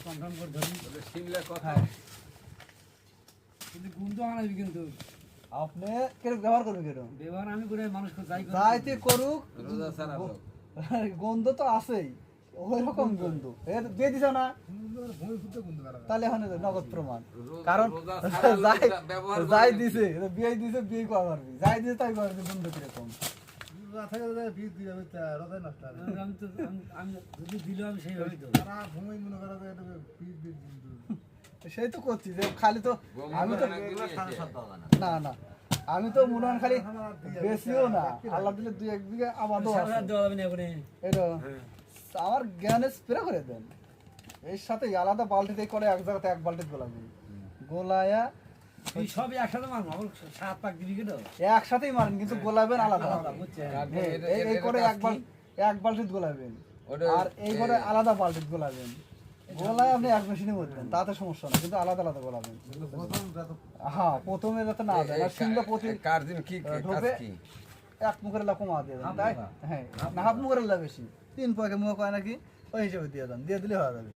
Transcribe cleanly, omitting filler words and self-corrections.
confirm করে ধরি সিমলা কথা হ্যাঁ কিন্তু গন্ধ আনাবি কিন্তু আপনি কেরকম ব্যবহার করবেন কেরকম ব্যবহার আমি করে মানুষকে যাইতে করুক রোজা ছাড়া লোক গন্ধ তো আছেই ওই রকম গন্ধ এর দিয়ে দিছ না তাহলে এখন নগদ প্রমাণ কারণ রোজা ছাড়া লোক যাই ব্যবহার যাই দিছে বিয়ে দিছে বিয়ে করা পারবি যাই দিছে তাই পারবি গন্ধ কিরকম আমি যদি দিল আমি সেইভাবেই দেবো সেই তো করছি যে খালি তো আমি তো না না আমি তো মনে হয় খালি বেশিও না আল্লাহ দিলে 2-1 বিঘা আমারও আছে দেওয়া যাবে না এখানে এটা আমার জ্ঞানে স্প্রে করে দেন এর সাথে আলাদা বালতিতে করে এক জায়গাতে এক বালতি গোলাবি গোলায়া তুই সবই একসাথে মারবো আমার 7 পাক দিবি কেন একসাথেই মারেন কিন্তু গোলাবেন আলাদা বুঝছেন এই করে এক বালতি গোলাবেন আর এই করে আলাদা বালতি গোলাবেন গোলায় আপনি এক মেশিনে বলবেন তাতে সমস্যা না কিন্তু আলাদা আলাদা গোলাবেন হ্যাঁ প্রথমে যাতে না যায় আর সিংটা প্রতি কার্দিন কি কাজ কি এক মুখের লা কমা দিয়ে দেন তাই হ্যাঁ না হাফ মুখের লা বেশি 3 পয়সা মুখ কয় নাকি ওই হিসেবে দিয়ে দেন দিয়ে দিলে হয়ে যাবে